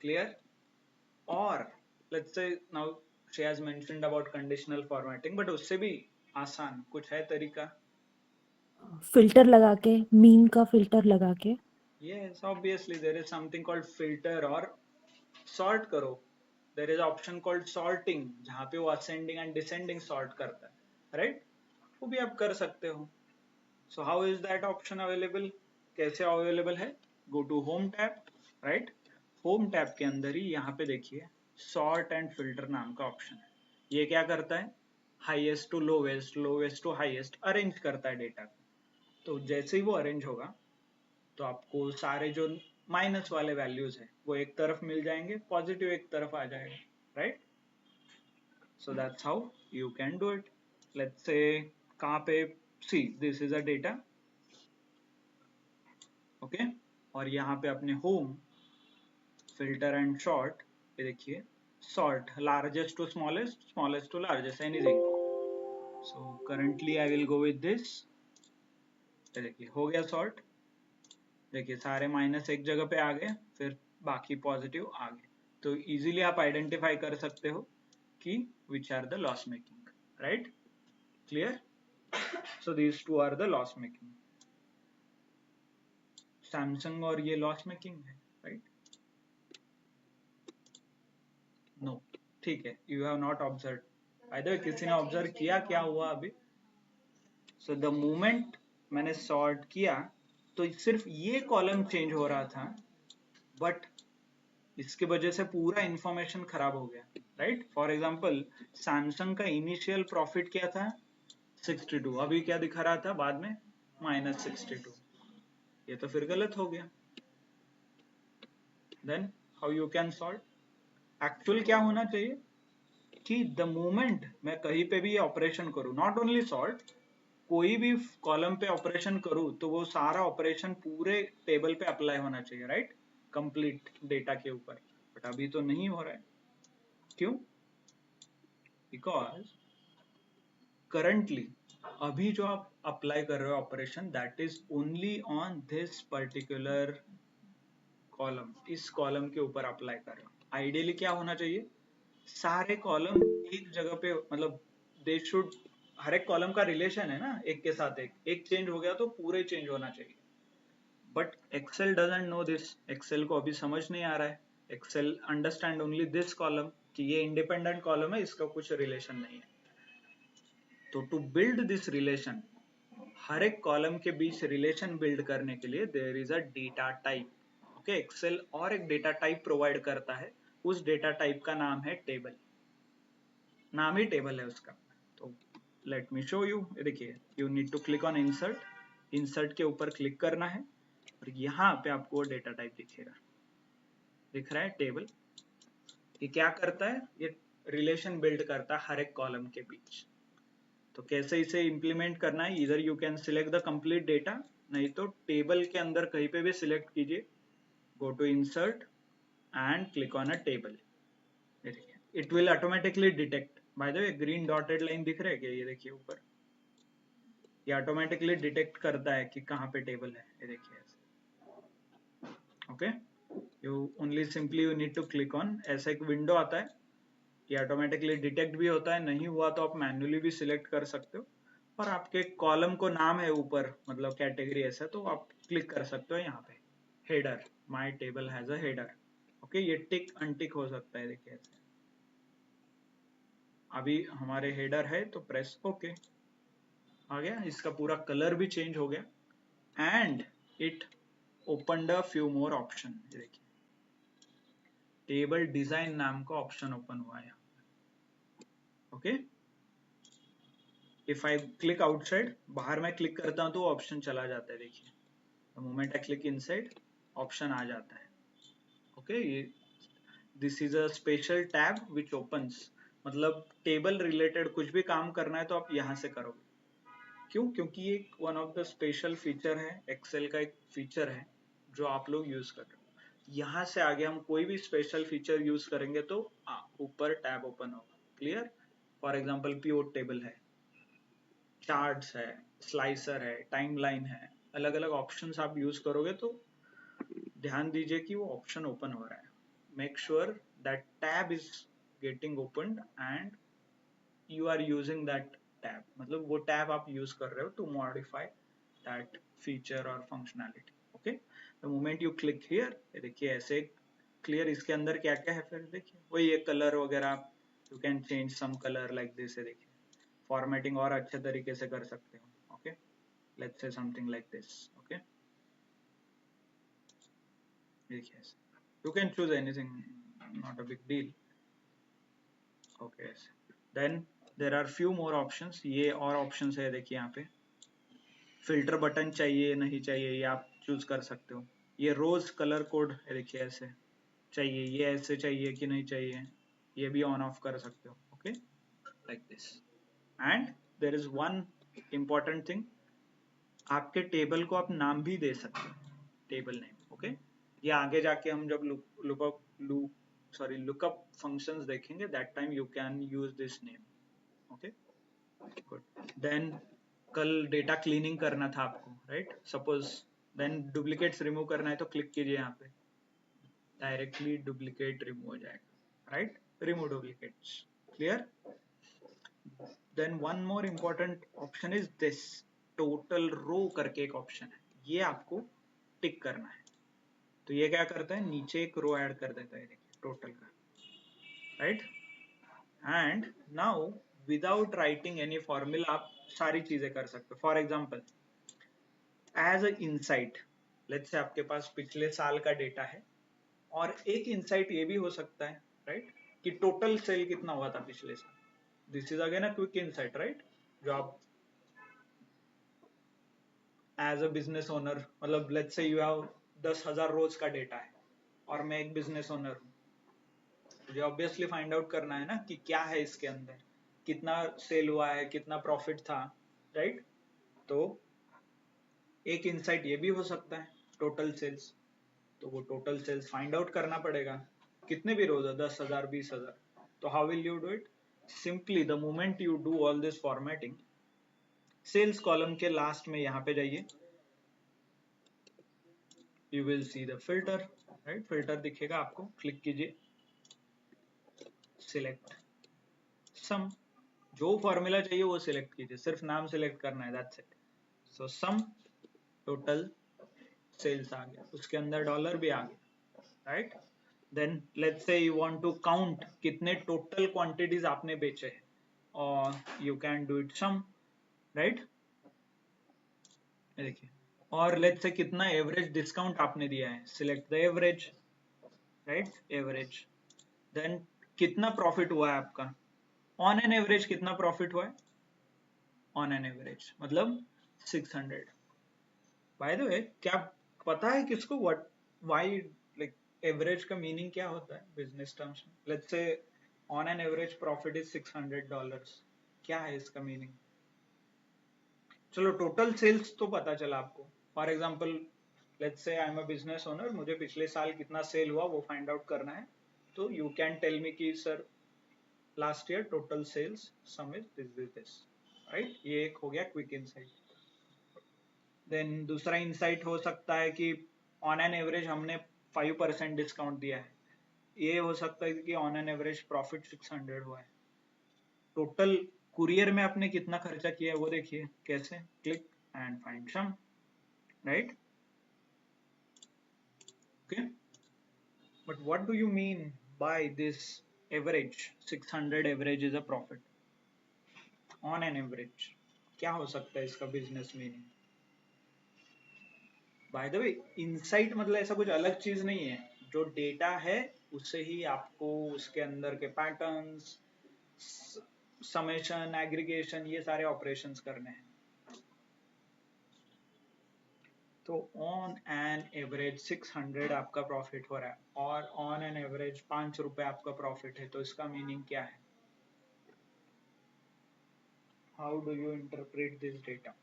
clear? और let's say now she has mentioned about conditional formatting, but उससे भी आसान कुछ है तरीका? फिल्टर लगा के, मीन का फिल्टर लगा के। Yes, obviously there is something called filter or sort करो। There is option called sorting जहाँ पे वो ascending and descending sort करता है, right? वो भी आप कर सकते हो। So how is that option available? कैसे available है? Go to home tab, right? home tab के अंदर ही यहाँ पे देखिए sort and filter नाम का ऑप्शन है। ये क्या करता है? Highest to lowest, lowest to highest arrange करता है डेटा को। तो जैसे ही वो अरेंज होगा तो आपको सारे जो माइनस वाले वैल्यूज है वो एक तरफ मिल जाएंगे, पॉजिटिव एक तरफ आ जाएगा, right? So that's how you can do it. Let's say कहाँ पे, see this is a data, okay, और यहाँ पे अपने होम फिल्टर एंड सॉर्ट, ये देखिए sort largest to smallest, smallest to largest, anything. So currently I will go with this. ये देखिए हो गया सॉर्ट, देखिए सारे माइनस एक जगह पे आ गए, फिर बाकी पॉजिटिव आ गए। तो इजीली आप आइडेंटिफाई कर सकते हो कि which are the loss making, right? Clear? So these two are the loss making. Samsung और ये लॉस मेकिंग है, राइट? नो, ठीक है, you have not observe. Either किसी ने ऑब्जर्व किया क्या हुआ अभी? सो द मोमेंट मैंने सॉर्ट किया तो सिर्फ ये कॉलम चेंज हो रहा था, बट इसके वजह से पूरा इंफॉर्मेशन खराब हो गया, राइट? फॉर एग्जाम्पल सैमसंग का इनिशियल प्रॉफिट क्या था? 62, अभी क्या दिखा रहा था बाद में? -62। ये तो फिर गलत हो गया। Then how you can solve? Actual क्या होना चाहिए कि द मोमेंट मैं कहीं पे भी ऑपरेशन करूं, नॉट ओनली सॉल्व, कोई भी कॉलम पे ऑपरेशन करूं तो वो सारा ऑपरेशन पूरे टेबल पे अप्लाई होना चाहिए, राइट? कंप्लीट डेटा के ऊपर। बट अभी तो नहीं हो रहा है, क्यों? बिकॉज करंटली अभी जो आप अप्लाई कर रहे हो operation, that is only on this particular column, इस कॉलम के ऊपर अप्लाई कर रहे हो। आइडियली क्या होना चाहिए? सारे कॉलम एक जगह पे, मतलब दे शुड, हर एक कॉलम का रिलेशन है ना एक के साथ, एक चेंज हो गया तो पूरे चेंज होना चाहिए। But Excel doesn't know this, Excel को अभी समझ नहीं आ रहा है। Excel understand only this column कि ये इंडिपेंडेंट कॉलम है, इसका कुछ रिलेशन नहीं है। तो टू बिल्ड दिस रिलेशन, हर एक कॉलम के बीच रिलेशन बिल्ड करने के लिए there is a data type, okay? Excel और एक डेटा टाइप प्रोवाइड करता है, उस डेटा टाइप का नाम है टेबल, नाम ही टेबल है उसका। तो लेट मी शो यू। देखिए you need to click on insert, insert के ऊपर क्लिक करना है और यहाँ पे आपको डेटा टाइप दिखेगा, दिख रहा है टेबल। ये क्या करता है? ये रिलेशन बिल्ड करता है हर एक कॉलम के बीच। तो कैसे इसे इंप्लीमेंट करना है? इधर you can select the complete data, नहीं तो टेबल के अंदर कहीं पे भी सिलेक्ट कीजिए, go to insert and click on a table. It will automatically detect, by the way green dotted line दिख रहा है क्या? ये देखिए ऊपर, ये ऑटोमेटिकली डिटेक्ट करता है कि कहाँ पे टेबल है, ये देखिए, okay? You need to click on, ऐसा एक विंडो आता है, ये ऑटोमेटिकली डिटेक्ट भी होता है, नहीं हुआ तो आप मैन्युअली भी सिलेक्ट कर सकते हो, और आपके कॉलम को नाम है ऊपर, मतलब कैटेगरी ऐसा, तो आप क्लिक कर सकते हो यहाँ पे header, my table has a header. Okay, ये टिक अनटिक हो सकता है, देखिए ऐसे। अभी हमारे हेडर है तो प्रेस ओके, आ गया, इसका पूरा कलर भी चेंज हो गया, and it opened a few more option. देखिए टेबल डिजाइन नाम का ऑप्शन ओपन हुआ है। Okay, if I click outside, बाहर में क्लिक करता हूं तो ऑप्शन चला जाता है, देखिए the moment I click inside option आ जाता है। ओके, ये this is a special tab which opens, मतलब टेबल रिलेटेड कुछ भी काम करना है तो आप यहाँ से करोगे। क्यों? क्योंकि ये one of the special feature है, एक्सेल का एक फीचर है जो आप लोग यूज कर रहे हो। यहाँ से आगे हम कोई भी स्पेशल फीचर यूज करेंगे तो ऊपर टैब ओपन होगा। Clear? For example pivot table है, चार्ट्स है, स्लाइसर है, टाइमलाइन है, अलग अलग ऑप्शंस आप यूज करोगे तो ध्यान दीजिए कि वो ऑप्शन ओपन हो रहा है। Make sure that tab is getting opened and you are using that tab, मतलब वो टैब आप यूज कर रहे हो टू मॉडिफाई दैट फीचर और functionality. Okay, the moment you click here, देखिए ऐसे क्लियर, इसके अंदर क्या क्या है फिर देखिए, वही ये कलर वगैरह, you can change some colour like this है, देखिए फॉर्मेटिंग और अच्छे तरीके से कर सकते हो। Okay, let's say something like this. Okay, देखिए you can choose anything, not a big deal. Okay, then there are few more options, ये और ऑप्शंस है, देखिए यहाँ पे फिल्टर बटन चाहिए नहीं चाहिए ये आप चूज कर सकते हो। ये रोज कलर कोड है, देखिए ऐसे चाहिए, ये ऐसे चाहिए कि नहीं चाहिए, ये भी ऑन ऑफ कर सकते हो। Okay, like this. And there is one important thing, आपके टेबल को आप नाम भी दे सकते हो, टेबल नेम। ओके, ये आगे जाके हम जब लुकअप फंक्शंस देखेंगे, that time you can use this name. Okay, good. Then कल डेटा क्लीनिंग करना था आपको, right? Suppose then duplicates remove करना है तो क्लिक कीजिए यहाँ पे, डायरेक्टली डुप्लीकेट रिमूव हो जाएगा, right? Remove duplicates. Clear? Then one more important option is this, total row करके एक ऑप्शन है, ये आपको टिक करना है। तो ये क्या करता है, नीचे एक रो ऐड कर देता है, देखिए टोटल का, right? And now without writing any formula आप सारी चीजें कर सकते हो। For example as a insight, let's say आपके पास पिछले साल का डेटा है, और एक इंसाइट ये भी हो सकता है, राइट, कि टोटल सेल कितना हुआ था पिछले साल। This is again a quick insight, right? जो आप एज अ बिजनेस ओनर, मतलब लेट्स से यू हैव 10,000 रोज का डेटा है और मैं एक बिजनेस ओनर हूँ, मुझे ऑब्वियसली फाइंड आउट करना है ना कि क्या है इसके अंदर, कितना सेल हुआ है, कितना प्रॉफिट था, राइट? तो एक इंसाइट ये भी हो सकता है, टोटल सेल्स। तो वो टोटल सेल्स फाइंड आउट करना पड़ेगा, कितने भी रोज है, 10,000, 20,000। तो how will you do it? Simply the moment you do all this formatting, sales column के लास्ट में यहाँ पे जाइए, you will see the filter, right? Filter दिखेगा आपको, क्लिक कीजिए, सिलेक्ट सम, जो फॉर्मूला चाहिए वो सिलेक्ट कीजिए, सिर्फ नाम सिलेक्ट करना है, that's it. So sum total sales आ गया, उसके अंदर डॉलर भी आ गया, right? Then let's say you want to count कितने टोटल क्वांटिटीज आपने बेचे हैं, और you can do it sum, right? देखिए, और लेट्स से कितना एवरेज डिस्काउंट आपने दिया है, select the average, right? Average. Then कितना प्रॉफिट हुआ है आपका, ऑन एन एवरेज कितना प्रॉफिट हुआ है, ऑन एन एवरेज मतलब 600। बाय द वे, क्या पता है किसको व्हाट व्हाई, लाइक एवरेज का मीनिंग क्या होता है बिजनेस टर्म्स में? Let's say on an average profit is $600, क्या है इसका मीनिंग? चलो टोटल सेल्स तो पता चला आपको। फॉर एग्जांपल लेट्स से I am a business owner, मुझे पिछले साल कितना सेल हुआ वो फाइंड आउट करना है, तो यू कैन टेल मी कि sir last year total sales some is this, right? ये एक हो गया क्विक इनसाइट। देन दूसरा इंसाइट हो सकता है कि ऑन एन एवरेज हमने 5% डिस्काउंट दिया है, ये हो सकता है कि ऑन एन एवरेज प्रॉफिट 600 हुआ है। टोटल कुरियर में आपने कितना खर्चा किया है वो देखिए कैसे, click and find sum, right? Okay, but what do you mean by this average 600 average is a profit on an average? क्या हो सकता है इसका business meaning? By the way, insight मतलब ऐसा कुछ अलग चीज नहीं है, जो डेटा है उससे ही आपको उसके अंदर के पैटर्न्स, समेशन, एग्रीगेशन, ये सारे ऑपरेशंस करने हैं। तो ऑन एन एवरेज 600 आपका प्रॉफिट हो रहा है और ऑन एन एवरेज 5 रुपए आपका प्रॉफिट है, तो इसका मीनिंग क्या है? How do you interpret this data?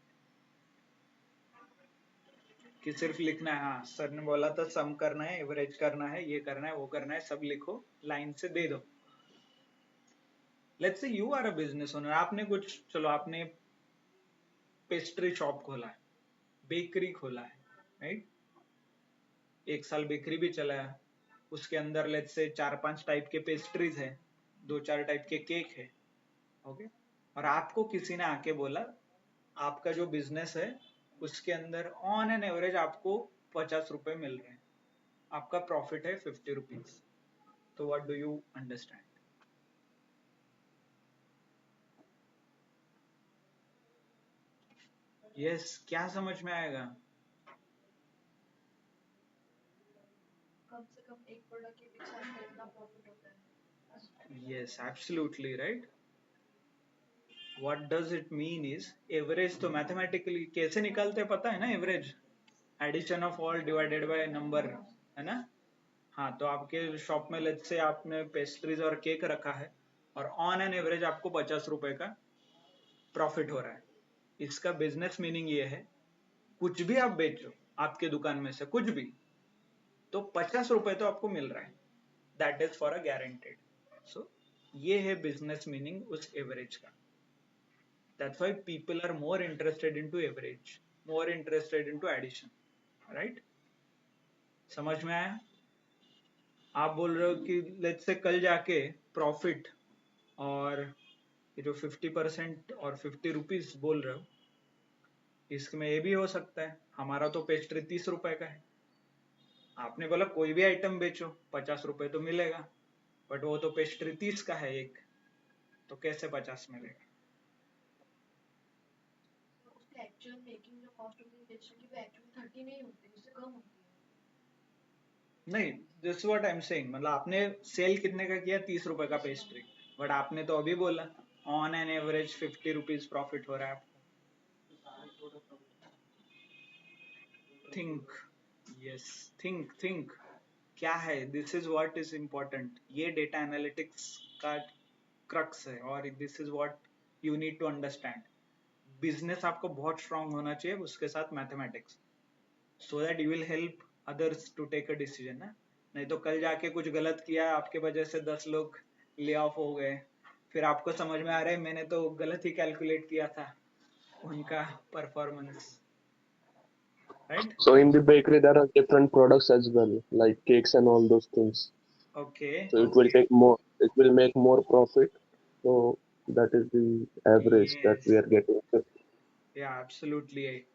कि सिर्फ लिखना है, हाँ सर ने बोला था सम करना है, एवरेज करना है, ये करना है, वो करना है, सब लिखो, लाइन से दे दो। Let's say you are a business owner, आपने कुछ, चलो आपने पेस्ट्री शॉप खोला है, बेकरी खोला है, राइट? 1 साल बेकरी भी चलाया, उसके अंदर लेट्स से 4-5 टाइप के पेस्ट्रीज है, 2-4 टाइप के केक है, ओके? और आपको किसी ने आके बोला आपका जो बिजनेस है उसके अंदर ऑन एन एवरेज आपको 50 रुपए मिल रहे हैं, आपका प्रॉफिट है 50 रुपीज, तो what do you understand? Yes, क्या समझ में आएगा? कम से कम एक प्रोडक्ट के पीछे आपका इतना प्रॉफिट होता है। Yes, absolutely right. What does it mean is, average तो मैथमेटिकली कैसे निकालते हैं पता है ना? Average addition of all divided by number, है ना? हाँ, तो आपके शॉप में लेट्स से आपने पेस्ट्रीज और केक रखा है और ऑन एन एवरेज आपको 50 रुपए का प्रॉफिट हो रहा है। इसका बिजनेस मीनिंग ये है, कुछ भी आप बेचो आपके दुकान में से कुछ भी, तो 50 रुपए तो आपको मिल रहा है, that is for a guaranteed. So ये है बिजनेस मीनिंग उस एवरेज का। That's why people are more interested into average, more interested into addition, right? समझ में आया? आप बोल रहे हो कि लेट्स से कल जाके प्रॉफिट और ये जो 50% और 50 रुपीज बोल रहे हो, इसमें ये भी हो सकता है, हमारा तो पेस्ट्री 30 रुपए का है, आपने बोला कोई भी आइटम बेचो 50 रुपए तो मिलेगा, बट वो तो पेस्ट्री 30 का है एक, तो कैसे 50 मिलेगा? उसकी एक्चुअल मेकिंग जो कॉस्ट होती है बेचने की, वो एक्चुअली 30 नहीं होती, उससे कम होती है। नहीं, this what I am saying, मतलब आपने सेल कितने का किया? 30 रुपए का पेस्ट्री, बट आपने तो अभी बोला on an average 50 rupees profit हो रहा है आपको। थिंक, यस, थिंक क्या है, this is what is important, ये डेटा एनालिटिक्स का क्रक्स है और this is what you need to understand. Business आपको बहुत स्ट्रांग होना चाहिए, उसके साथ mathematics, so that you will help others to take a decision ना। नहीं तो कल जाके कुछ गलत किया, आपके वजह से 10 लोग ले ऑफ हो गए, फिर आपको समझ में आ रहा है मैंने तो गलत ही कैलकुलेट किया था उनका performance, right? So in the bakery, there are different products as well, like cakes and all those things. Okay, So it will take more, it will make more profit. So that is the average that yes, we are getting. yeah, absolutely.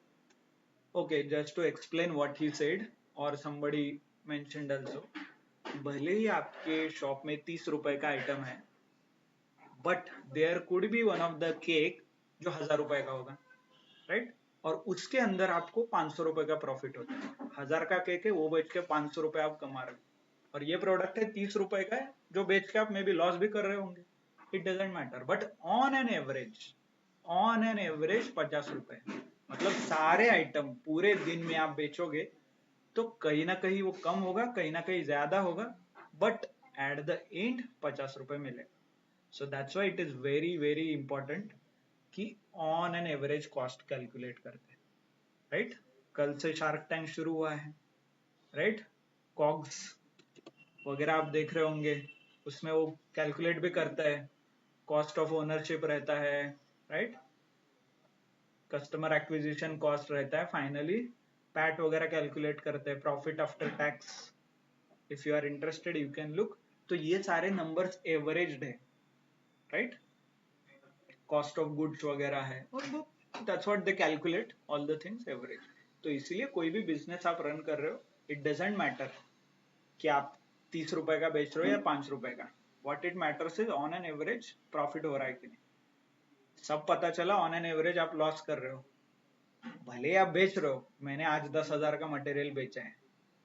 Okay, just to explain what he said or somebody mentioned also, भले ही आपके shop में 30 रुपए का item है, but there could be one of the cake जो 1000 रुपए का होगा, राइट? और उसके अंदर आपको 500 रुपए का प्रॉफिट होता है, 1000 का केक है वो बेच के 500 रुपए आप कमा रहे हो, और ये प्रोडक्ट है 30 रुपए का है जो बेच के आप मे बी लॉस भी कर रहे होंगे, it doesn't matter, but on an average 50 रुपए, मतलब सारे आइटम पूरे दिन में आप बेचोगे तो कहीं ना कहीं वो कम होगा, कहीं ना कहीं ज्यादा होगा, बट एट द एंड 50 रुपए मिलेगा। So that's why it is very very important कि on an average cost calculate करते हैं, राइट? कल से शार्क टैंक शुरू हुआ है, राइट? कॉग्स वगैरह आप देख रहे होंगे, उसमें वो कैलकुलेट भी करता है, कॉस्ट ऑफ ओनरशिप रहता है, राइट? कस्टमर एक्विजिशन कॉस्ट रहता है, फाइनली पैट वगैरह कैलकुलेट करते हैं, profit after tax, if you are interested you can look. तो ये सारे नंबर्स एवरेज्ड है, राइट? कॉस्ट ऑफ गुड्स वगैरह है, और वो that's what they calculate all the things average. तो इसीलिए कोई भी बिजनेस आप रन कर रहे हो, इट डजेंट मैटर कि आप 30 रुपए का बेच रहे हो या 5 रुपए का. What it matters is on an average profit हो रहा है कि नहीं. सब पता चला ऑन एन एवरेज आप लॉस कर रहे हो, भले ही आप बेच रहे हो. मैंने आज 10,000 का मटेरियल बेचा है,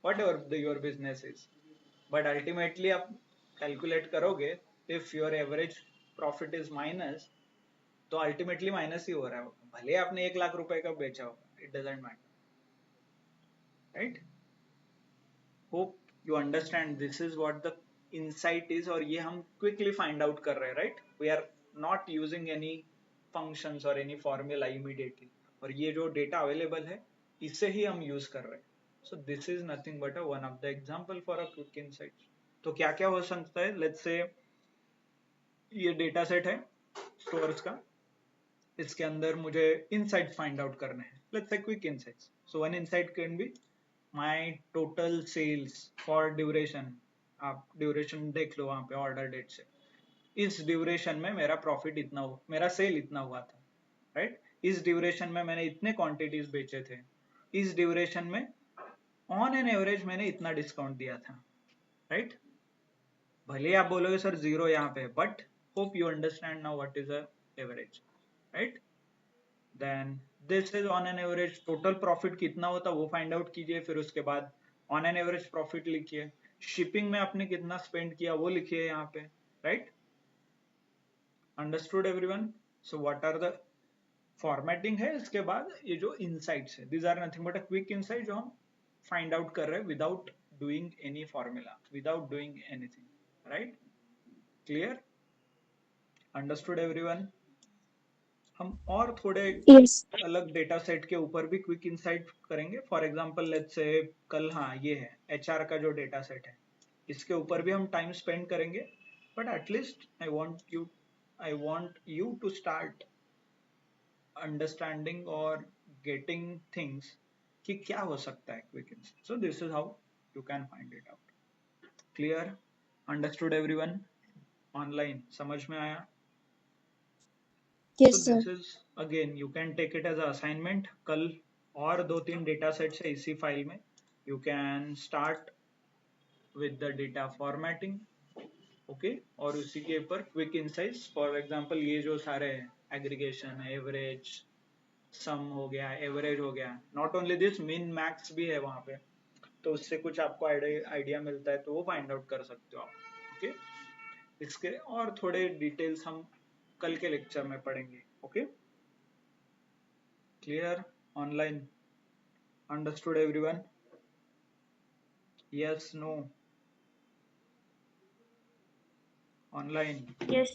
what ever your business is, but ultimately आप कैलकुलेट करोगे, if your average profit is minus, तो अल्टीमेटली माइनस ही हो रहा है. भले आपने 1 लाख रुपए का बेचा होगा, it doesn't matter, right? Hope you understand this is what the insight is, और ये हम क्विकली फाइंड आउट कर रहे हैं, right? We are not using any functions और एनी फॉर्मूला इमीडिएटली, और ये जो डेटा अवेलेबल है इसे ही हम यूज कर रहे हैं. सो this is nothing but one of the example for a quick insight. तो क्या क्या हो सकता है? लेट्स से ये डेटा सेट है स्टोर्स का, इसके अंदर मुझे इनसाइट्स फाइंड आउट करने हैं. Let's say quick insights. So one insight can be my total sales for duration. आप ड्यूरेशन देख लो वहां पे ऑर्डर डेट से. इस ड्यूरेशन में मेरा प्रॉफिट इतना हुआ, मेरा सेल इतना हुआ था, राइट? इस ड्यूरेशन में मैंने इतने क्वांटिटीज बेचे थे. इस ड्यूरेशन में ऑन एन एवरेज मैंने इतना डिस्काउंट दिया था, राइट? भले आप बोलोगे सर जीरो यहाँ पे, but hope you understand now what is a average, right? Then this is on an average. Total profit कितना होता वो फाइंड आउट कीजिए, फिर उसके बाद ऑन एन एवरेज प्रॉफिट लिखिए. शिपिंग में आपने कितना स्पेंड किया वो लिखिए यहाँ पे, right? Understood everyone? So what are the formatting है. इसके बाद ये जो इनसाइट्स है, these are nothing but a quick insight जो हम फाइंड आउट कर रहे हैं without doing any formula, without doing anything, right? Clear? Understood everyone? हम और थोड़े Yes. अलग डेटा सेट के ऊपर भी क्विक इंसाइट करेंगे. फॉर एग्जांपल लेट्स से कल, हाँ ये है एचआर का जो डेटा सेट है, इसके ऊपर भी हम टाइम स्पेंड करेंगे. But at least I want you to start understanding और गेटिंग थिंग्स कि क्या हो सकता है quick insight. So this is how you can find it out. Clear? Understood everyone? Online समझ में आया? Yes, So sir. this is again you can take it as a assignment. कल और 2-3 डेटा सेट्स है इसी फाइल में. You can start with the data formatting, okay? और उसी के ऊपर क्विक इनसाइट्स. फॉर एग्जांपल ये जो सारे हैं, एग्रीगेशन, एवरेज, सम हो गया, एवरेज हो गया, not only this, min max भी है वहां पे, तो उससे कुछ आपको आइडिया मिलता है तो वो फाइंड आउट कर सकते हो आप, ओके? इसके और थोड़े डिटेल्स हम कल के लेक्चर में पढ़ेंगे, okay? Clear? Online? Understood everyone? Yes, no? Online? Yes.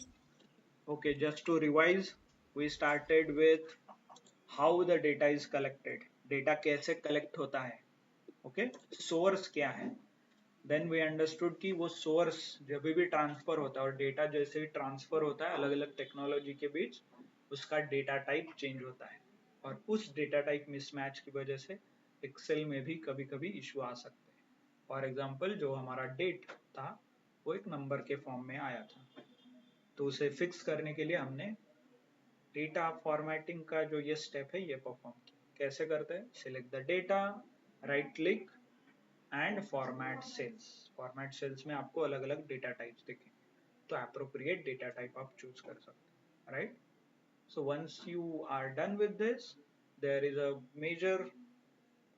Okay, just to revise, we started with how the data is collected. Data कैसे collect होता है, okay? Source क्या है? Then we understood कि वो source जब भी ट्रांसफर होता है, और डेटा जैसे ही ट्रांसफर होता है अलग अलग टेक्नोलॉजी के बीच, उसका डेटा टाइप चेंज होता है, और उस डेटा टाइप मिसमैच की वजह से एक्सेल में भी कभी कभी इशू आ सकते हैं. फॉर एग्जांपल जो हमारा डेट था वो एक नंबर के फॉर्म में आया था, तो उसे फिक्स करने के लिए हमने डेटा फॉर्मेटिंग का जो ये स्टेप है ये परफॉर्म किया. कैसे करते हैं? Select the data, right click and format cells. Format cells में आपको अलग अलग डेटा टाइप्स दिखेंगे, तो अप्रोप्रिएट डेटा टाइप आप चूज कर सकते हैं, right? So once you are done with this, there is a major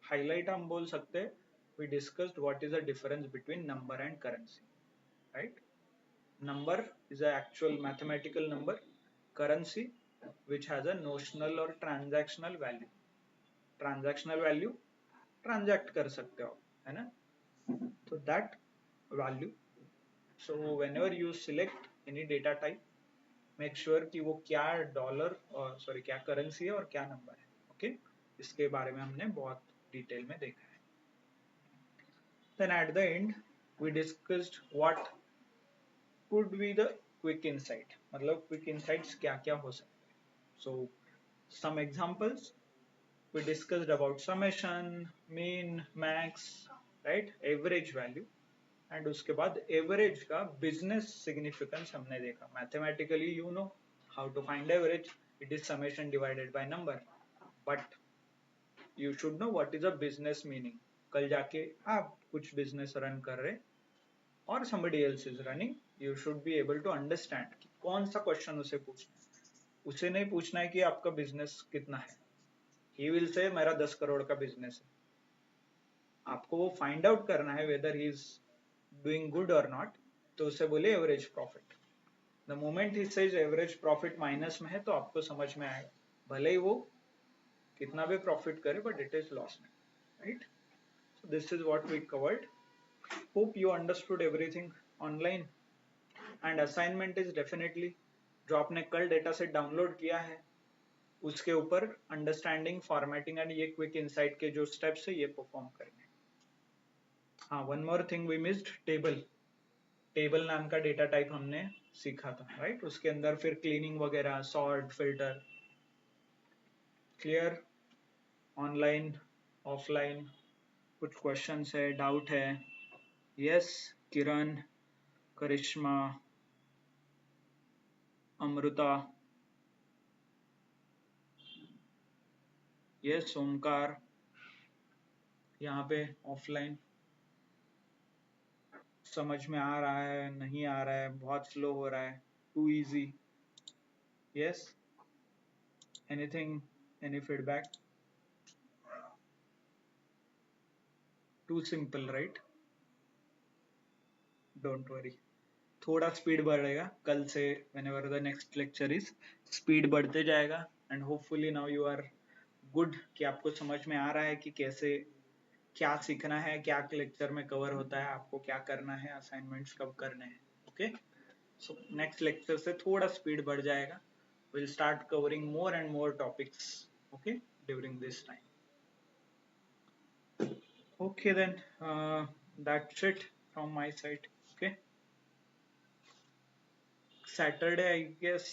highlight हम बोल सकते हैं. We discussed what is the difference between number and currency, right? Number is an actual mathematical number. Currency which has a notional or transactional value. Transactional value transact कर सकते हो, है ना? So that value. So whenever you select any data type, make sure कि वो क्या dollar और sorry क्या करेंसी है और क्या नंबर है, ओके? इसके बारे में हमने बहुत डिटेल में देखा है. Then at the end we discussed what could be the quick insight, मतलब क्विक इनसाइट्स क्या क्या हो सकते हैं. So some examples we discussed about summation, mean, max, right? Average value and उसके बाद एवरेज का बिजनेस सिग्निफिकेंस हमने देखा. Mathematically you know how to find average, it is summation divided by number, but you should know what is a business meaning. कल जाके आप कुछ business run कर रहे और somebody else is running, you should be able to understand कि कौन सा क्वेश्चन उसे पूछना है. उसे नहीं पूछना है कि आपका बिजनेस कितना है. ही विल से मेरा 10 करोड़ का बिजनेस है. आपको वो फाइंड आउट करना है weather he is doing good और नॉट. तो उसे बोले average profit. The moment he says average profit minus में है तो आपको समझ में आएगा, भले ही वो कितना भी प्रॉफिट करे बट इट इज लॉस में, right. So this is what we covered. Hope you understood everything online. And assignment is definitely जो आपने कल डेटा सेट डाउनलोड किया है उसके ऊपर अंडरस्टैंडिंग, फॉर्मेटिंग एंड ये क्विक इनसाइट के जो स्टेप्स है ये परफॉर्म करने. हाँ, one more thing we missed, table. Table नाम का डेटा टाइप हमने सीखा था, राइट. उसके अंदर फिर क्लीनिंग वगैरह, sort, filter. Clear? Online, offline कुछ क्वेश्चंस है, डाउट है? यस, किरण, करिश्मा, अमृता, यस, ओमकार. यहाँ पे ऑफलाइन समझ में आ रहा है, नहीं आ रहा है, बहुत स्लो हो रहा है, too easy? Yes, anything, any feedback? Too simple, right? Don't worry, थोड़ा स्पीड बढ़ेगा कल से. Whenever the next lecture is, speed बढ़ते जाएगा and hopefully now you are good कि आपको समझ में आ रहा है कि कैसे क्या सीखना है, क्या लेक्चर में कवर होता है, आपको क्या करना है, असाइनमेंट्स कब करने हैं. ओके, सो नेक्स्ट लेक्चर से थोड़ा स्पीड बढ़ जाएगा. we'll start covering more and more topics, okay, during this time. Okay then, that's it from my side. Okay, Saturday I guess